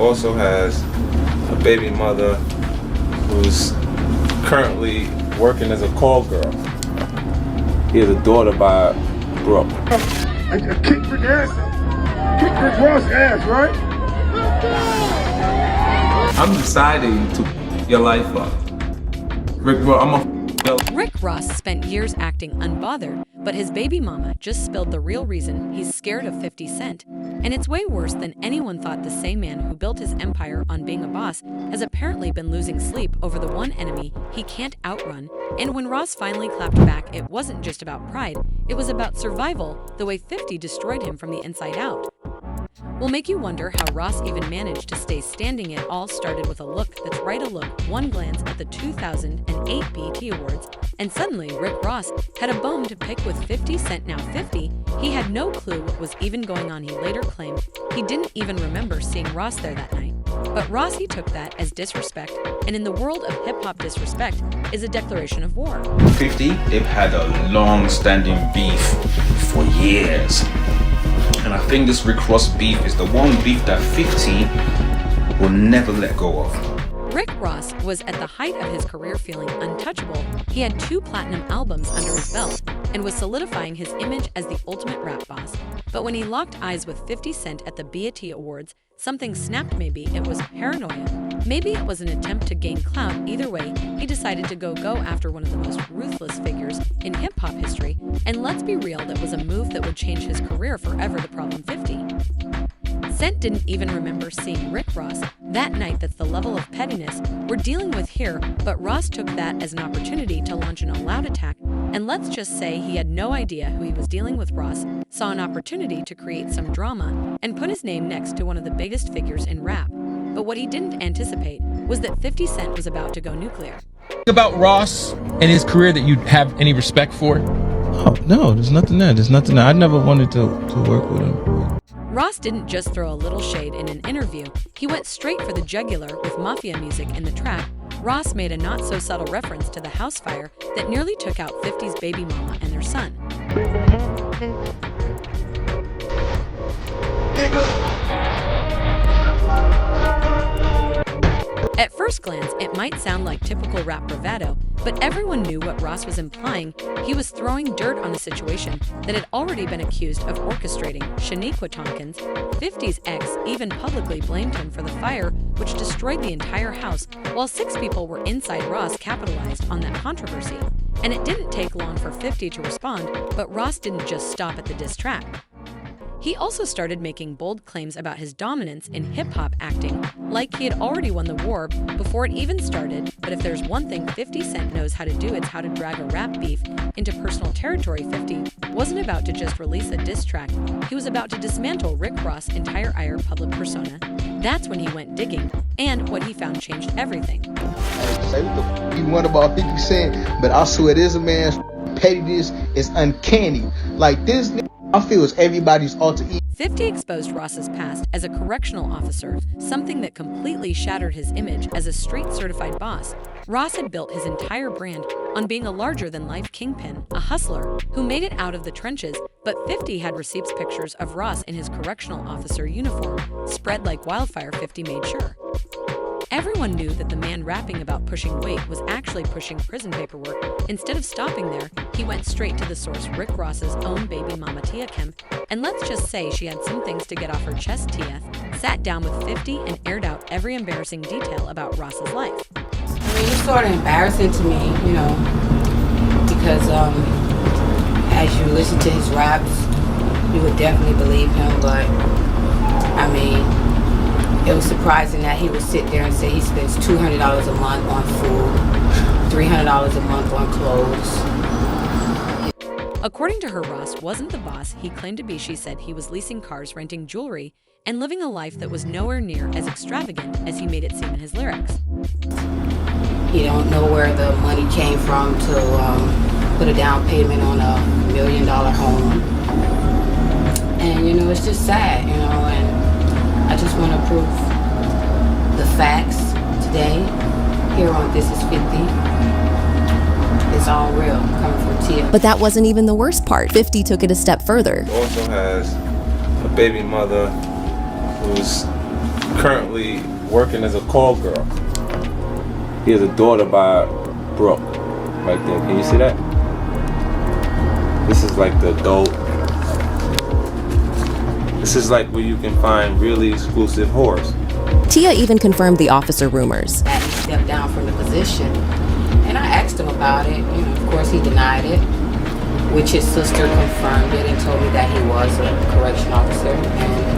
Also has a baby mother who's currently working as a call girl. He has a daughter by Brooke. I kicked Rick ass. Kicked Rick Ross ass, right? I'm deciding to your life up. Rick Ross spent years acting unbothered, but his baby mama just spilled the real reason he's scared of 50 Cent. And it's way worse than anyone thought. The same man who built his empire on being a boss has apparently been losing sleep over the one enemy he can't outrun. And when Ross finally clapped back, it wasn't just about pride, it was about survival, the way 50 destroyed him from the inside out. Will make you wonder how Ross even managed to stay standing. It all started with a look that's right, a look, one glance at the 2008 BET Awards, and suddenly Rick Ross had a bone to pick with 50 Cent. Now 50, he had no clue what was even going on. He later claimed he didn't even remember seeing Ross there that night. But Ross, he took that as disrespect, and in the world of hip-hop, disrespect is a declaration of war. 50, they've had a long-standing beef for years. And I think this Rick Ross beef is the one beef that 50 will never let go of. Rick Ross was at the height of his career, feeling untouchable. He had 2 platinum albums under his belt and was solidifying his image as the ultimate rap boss. But when he locked eyes with 50 Cent at the BET Awards, something snapped. Maybe it was paranoia. Maybe it was an attempt to gain clout. Either way, he decided to go after one of the most ruthless figures in hip-hop history. And let's be real, that was a move that would change his career forever. The problem, 50 Cent didn't even remember seeing Rick Ross that night. That's the level of pettiness we're dealing with here, but Ross took that as an opportunity to launch an all-out attack. And let's just say he had no idea who he was dealing with. Ross saw an opportunity to create some drama and put his name next to one of the biggest figures in rap. But what he didn't anticipate was that 50 Cent was about to go nuclear. About Ross and his career that you'd have any respect for? Oh, no, there's nothing there. I never wanted to work with him. Ross didn't just throw a little shade in an interview. He went straight for the jugular with mafia music in the track. Ross made a not-so-subtle reference to the house fire that nearly took out 50's baby mama and their son. At first glance, it might sound like typical rap bravado, but everyone knew what Ross was implying. He was throwing dirt on a situation that had already been accused of orchestrating. Shaniqua Tompkins, 50's ex, even publicly blamed him for the fire, which destroyed the entire house, while 6 people were inside. Ross capitalized on that controversy. And it didn't take long for 50 to respond, but Ross didn't just stop at the diss track. He also started making bold claims about his dominance in hip-hop acting, like he had already won the war before it even started. But if there's one thing 50 Cent knows how to do, it's how to drag a rap beef into personal territory. 50 wasn't about to just release a diss track. He was about to dismantle Rick Ross' entire public persona. That's when he went digging, and what he found changed everything. Say what the you want about 50 Cent, but I swear this man's pettiness is uncanny. Like this I feel is everybody's alter ego. 50 exposed Ross's past as a correctional officer, something that completely shattered his image as a street-certified boss. Ross had built his entire brand on being a larger-than-life kingpin, a hustler who made it out of the trenches, but 50 had received pictures of Ross in his correctional officer uniform spread like wildfire. 50 made sure everyone knew that the man rapping about pushing weight was actually pushing prison paperwork. Instead of stopping there, he went straight to the source, Rick Ross's own baby mama, Tia Kemp. And let's just say she had some things to get off her chest. Tia sat down with 50 and aired out every embarrassing detail about Ross's life. I mean, it's sort of embarrassing to me, because as you listen to his raps, you would definitely believe him, but I mean, it was surprising that he would sit there and say he spends $200 a month on food, $300 a month on clothes. According to her, Ross wasn't the boss he claimed to be. She said he was leasing cars, renting jewelry, and living a life that was nowhere near as extravagant as he made it seem in his lyrics. You don't know where the money came from to put a down payment on a $1 million home. And, it's just sad, and I just want to prove the facts today here on This Is 50. It's all real, coming from Tia. But that wasn't even the worst part. 50 took it a step further. Also has a baby mother who's currently working as a call girl. He has a daughter by Brooke, right there. Can you see that? This is like the adult. This is like where you can find really exclusive whores. Tia even confirmed the officer rumors. That he stepped down from the position. And I asked him about it. Of course he denied it, which his sister confirmed it and told me that he was a correction officer. And,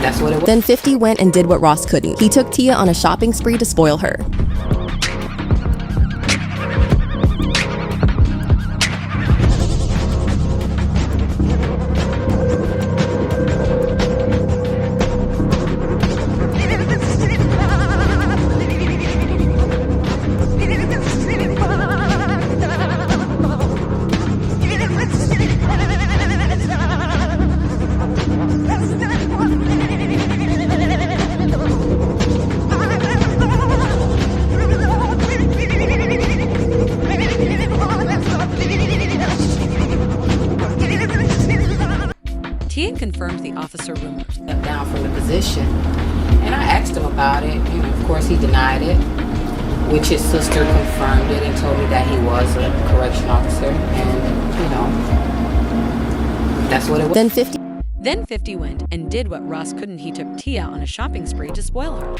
that's what it was. Then 50 went and did what Ross couldn't. He took Tia on a shopping spree to spoil her. Tia confirmed the officer rumors. Stepped down from the position. And I asked him about it. Of course he denied it, which his sister confirmed it and told me that he was a correction officer. And, that's what it was. Then 50 went and did what Ross couldn't. He took Tia on a shopping spree to spoil her.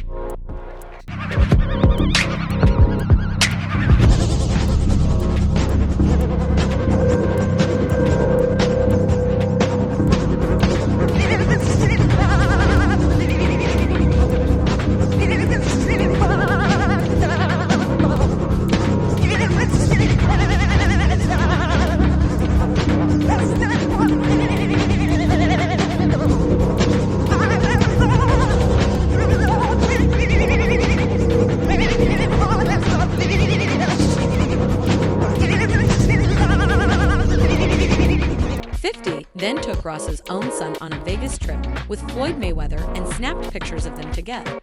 Then took Ross's own son on a Vegas trip with Floyd Mayweather and snapped pictures of them together.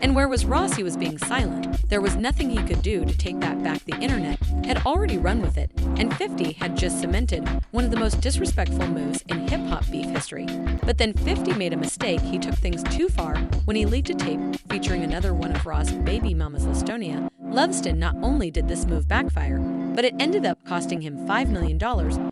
And where was Ross? He was being silent. There was nothing he could do to take that back. The internet had already run with it, and 50 had just cemented one of the most disrespectful moves in hip-hop beef history. But then 50 made a mistake. He took things too far when he leaked a tape featuring another one of Ross' baby mamas, Listonia. Loveston. Not only did this move backfire, but it ended up costing him $5 million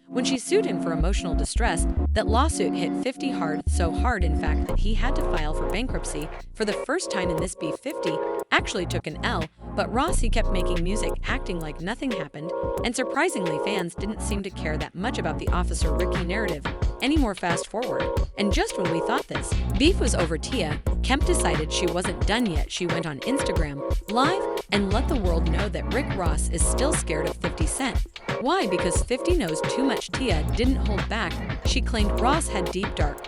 when she sued him for emotional distress. That lawsuit hit 50 hard, so hard in fact that he had to file for bankruptcy. For the first time in this beef, 50 actually took an L, but Ross, he kept making music, acting like nothing happened, and surprisingly fans didn't seem to care that much about the Officer Ricky narrative anymore. Fast forward, and just when we thought this beef was over, Tia Kemp decided she wasn't done yet. She went on Instagram Live and let the world know that Rick Ross is still scared of 50 Cent. Why? Because 50 knows too much. Tia didn't hold back. She claimed Ross had deep, dark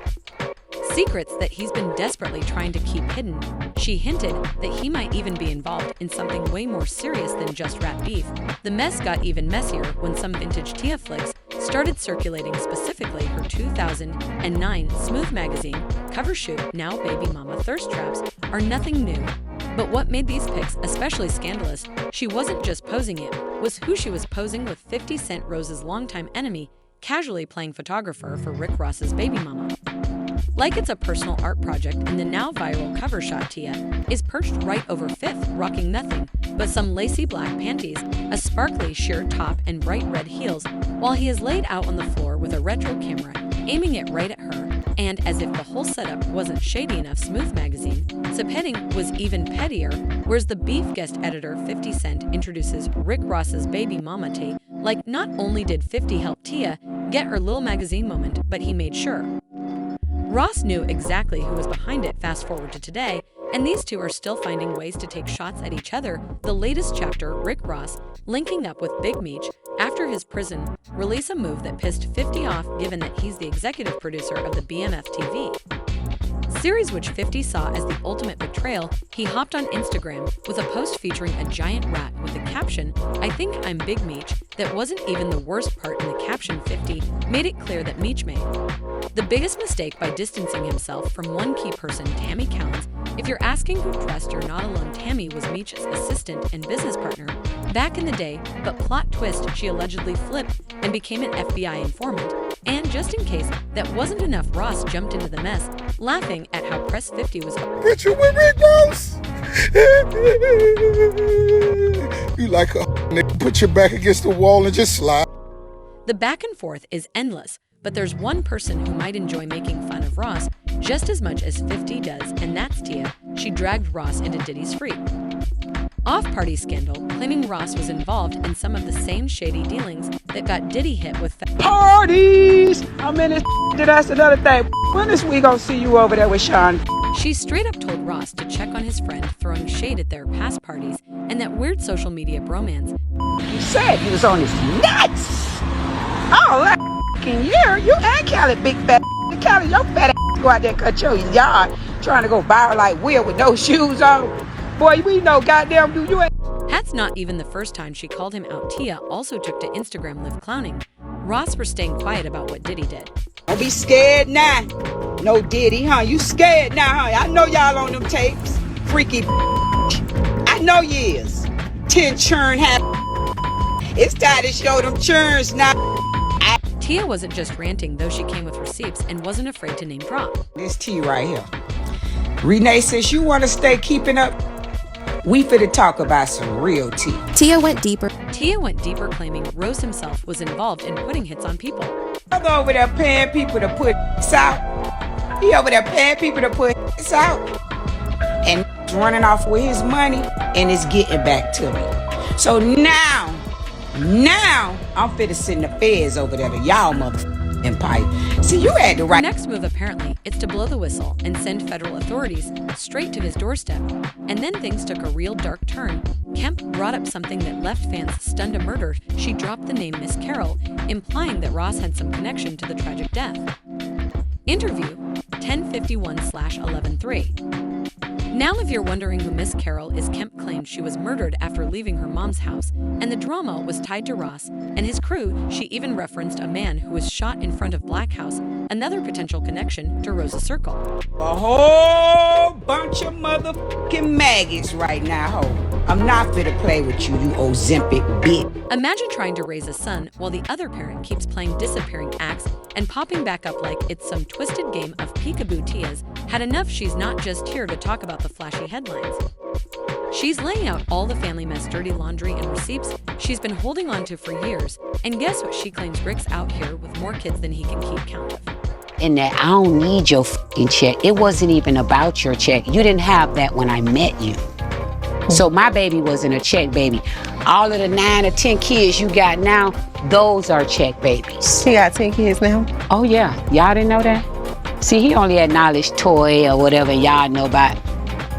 secrets that he's been desperately trying to keep hidden. She hinted that he might even be involved in something way more serious than just rap beef. The mess got even messier when some vintage Tia flicks started circulating, specifically her 2009 Smooth magazine cover shoot. Now baby mama thirst traps are nothing new. But what made these pics especially scandalous, she wasn't just posing, it was who she was posing with. 50 Cent, Rose's longtime enemy, casually playing photographer for Rick Ross's baby mama. Like it's a personal art project. In the now viral cover shot, Tia is perched right over Fifth, rocking nothing but some lacy black panties, a sparkly sheer top, and bright red heels, while he is laid out on the floor with a retro camera aiming it right at her. And as if the whole setup wasn't shady enough, Smooth magazine subheading was even pettier. Whereas the beef guest editor 50 Cent introduces Rick Ross's baby mama Tia. Like, not only did 50 help Tia get her little magazine moment, but he made sure Ross knew exactly who was behind it. Fast forward to today, and these two are still finding ways to take shots at each other. The latest chapter, Rick Ross linking up with Big Meech after his prison release, a move that pissed 50 off given that he's the executive producer of the BMF TV series, which 50 saw as the ultimate betrayal. He hopped on Instagram with a post featuring a giant rat with the caption, "I think I'm Big Meech." That wasn't even the worst part. In the caption, 50 made it clear that Meech made The biggest mistake by distancing himself from one key person, Tammy Cowens. If you're asking who pressed You're Not Alone, Tammy was Meech's assistant and business partner back in the day, but plot twist, she allegedly flipped and became an FBI informant. And just in case that wasn't enough, Ross jumped into the mess, laughing at how Press 50 was. But you with me, Gross? You like a nigga, put your back against the wall and just slide. The back and forth is endless, but there's one person who might enjoy making fun of Ross just as much as 50 does, and that's Tia. She dragged Ross into Diddy's freak off-party scandal, claiming Ross was involved in some of the same shady dealings that got Diddy hit with parties. I'm in this. That's another thing. When is we gonna see you over there with Sean? She straight up told Ross to check on his friend throwing shade at their past parties and that weird social media bromance. He said he was on his nuts. Oh, that f***ing year, you and Callie, big fat. Callie, your fat ass go out there and cut your yard trying to go viral like Will with no shoes on. Boy, we know goddamn do you ain't. That's not even the first time she called him out. Tia also took to Instagram live clowning Ross for staying quiet about what Diddy did. Don't be scared now. No Diddy, huh? You scared now, huh? I know y'all on them tapes. Freaky I know you is. 10 churn hat. It's time to show them churns now. Tia wasn't just ranting, though. She came with receipts and wasn't afraid to name drop. This tea right here. Renee says you want to stay keeping up. We finna talk about some real tea. Tia went deeper. Tia went deeper, claiming Rose himself was involved in putting hits on people. I'm over there paying people to put this out. He over there paying people to put this out. And running off with his money and it's getting back to me. So now I'm finna send the feds over there to y'all motherfucking pipe. See, you had the right. Her next move, apparently, is to blow the whistle and send federal authorities straight to his doorstep. And then things took a real dark turn. Kemp brought up something that left fans stunned to murder. She dropped the name Miss Carol, implying that Ross had some connection to the tragic death. Interview 1051/113. Now, if you're wondering who Miss Carol is, Kemp claimed she was murdered after leaving her mom's house, and the drama was tied to Ross and his crew. She even referenced a man who was shot in front of Black House, another potential connection to Rosa Circle. A whole bunch of motherfucking maggots right now, ho. I'm not fit to play with you, you Ozempic bitch. Imagine trying to raise a son while the other parent keeps playing disappearing acts and popping back up like it's some twisted game of peekaboo. Tia's had enough. She's not just here to talk about the flashy headlines. She's laying out all the family mess, dirty laundry, and receipts she's been holding on to for years. And guess what? She claims Rick's out here with more kids than he can keep count of. And that I don't need your fucking check. It wasn't even about your check. You didn't have that when I met you. So my baby wasn't a check baby. All of the 9 or 10 kids you got now, those are check babies. He got 10 kids now? Oh yeah, y'all didn't know that? See, he only acknowledged toy or whatever y'all know about,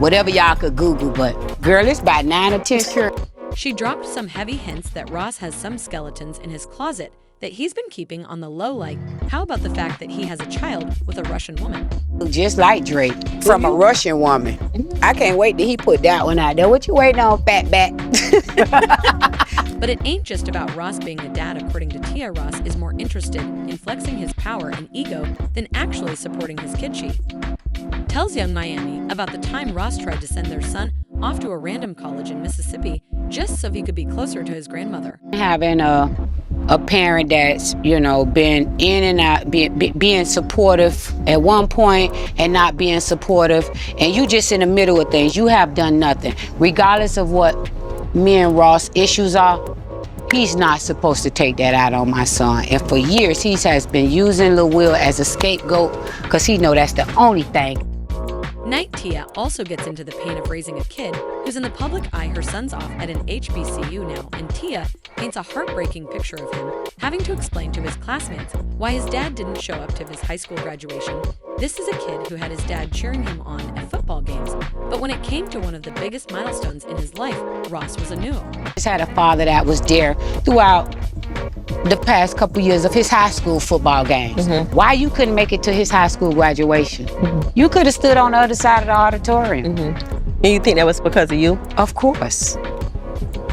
whatever y'all could Google, but girl, it's about 9 or 10 kids. She dropped some heavy hints that Ross has some skeletons in his closet that he's been keeping on the low, like, how about the fact that he has a child with a Russian woman? Just like Drake, from a Russian woman. I can't wait till he put that one out there. What you waiting on, fat back? But it ain't just about Ross being a dad. According to Tia, Ross is more interested in flexing his power and ego than actually supporting his kid. She tells Young Miami about the time Ross tried to send their son off to a random college in Mississippi just so he could be closer to his grandmother. Having a parent that's, been in and out, being supportive at one point and not being supportive, and you just in the middle of things. You have done nothing. Regardless of what me and Ross' issues are, he's not supposed to take that out on my son. And for years, he has been using Lil Will as a scapegoat because he know that's the only thing. Night Tia also gets into the pain of raising a kid who's in the public eye. Her son's off at an HBCU now, and Tia paints a heartbreaking picture of him having to explain to his classmates why his dad didn't show up to his high school graduation. This is a kid who had his dad cheering him on at football games, but when it came to one of the biggest milestones in his life, Ross was a no. He had a father that was there throughout the past couple years of his high school football games. Mm-hmm. Why you couldn't make it to his high school graduation? Mm-hmm. You could have stood on the other side of the auditorium. Mm-hmm. And you think that was because of you? Of course.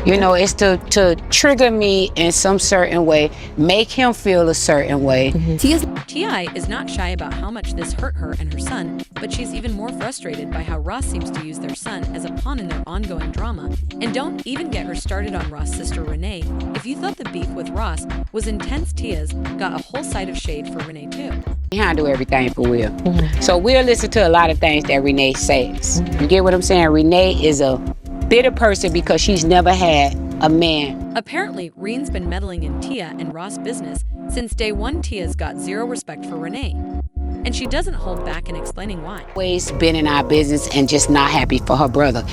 It's to trigger me in some certain way, make him feel a certain way. Mm-hmm. T.I. is not shy about how much this hurt her and her son, but she's even more frustrated by how Ross seems to use their son as a pawn in their ongoing drama. And don't even get her started on Ross' sister Renee. If you thought the beef with Ross was intense, Tia's got a whole side of shade for Renee too. He handle everything for Will. So Will listen to a lot of things that Renee says. You get what I'm saying? Renee is a bitter person because she's never had a man. Apparently, Reen's been meddling in Tia and Ross' business. Since day one, Tia's got zero respect for Renee. And she doesn't hold back in explaining why. Always been in our business and just not happy for her brother.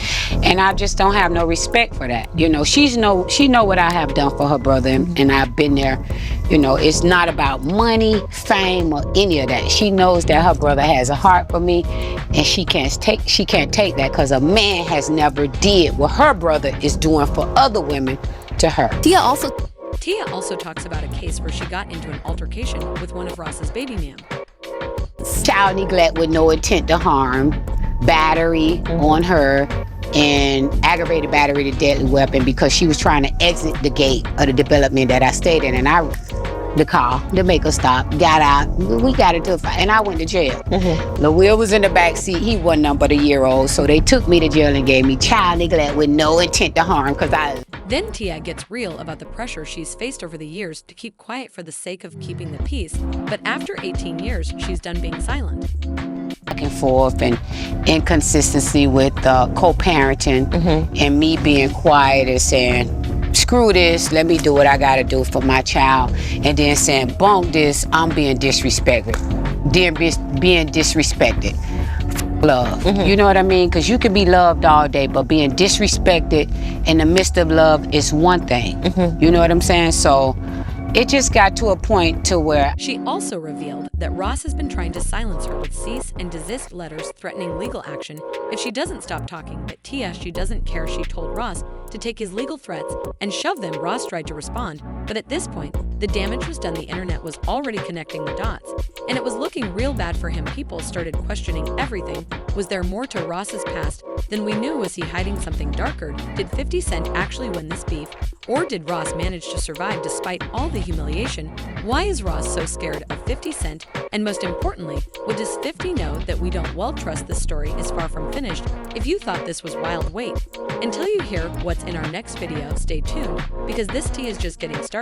And I just don't have no respect for that. You know, she know what I have done for her brother, and I've been there. You know, it's not about money, fame, or any of that. She knows that her brother has a heart for me, and she can't take that because a man has never did what her brother is doing for other women to her. Tia also talks about a case where she got into an altercation with one of Ross's baby ma'am. Child neglect with no intent to harm, battery on her, and aggravated battery to deadly weapon because she was trying to exit the gate of the development that I stayed in, and the car to make her stop, got out, we got into a fight, and I went to jail. Lil Will was in the back seat, he wasn't nothing but a year old, so they took me to jail and gave me child neglect with no intent to harm because Then Tia gets real about the pressure she's faced over the years to keep quiet for the sake of keeping the peace, but after 18 years, she's done being silent. Back and forth and inconsistency with co-parenting and me being quiet and saying, screw this, let me do what I gotta do for my child, and then saying, bunk this, I'm being disrespected. Being disrespected. Love. You know what I mean? Because you can be loved all day, but being disrespected in the midst of love is one thing. You know what I'm saying? So it just got to a point to where... She also revealed that Ross has been trying to silence her with cease and desist letters threatening legal action if she doesn't stop talking, but Tia, she doesn't care. She told Ross to take his legal threats and shove them. Ross tried to respond, but at this point, the damage was done. The internet was already connecting the dots, and it was looking real bad for him. People started questioning everything. Was there more to Ross's past than we knew? Was he hiding something darker? Did 50 Cent actually win this beef? Or did Ross manage to survive despite all the humiliation? Why is Ross so scared of 50 Cent? And most importantly, what does 50 know that we don't? Well, trust this story is far from finished. If you thought this was wild, wait until you hear what's in our next video. Stay tuned, because this tea is just getting started.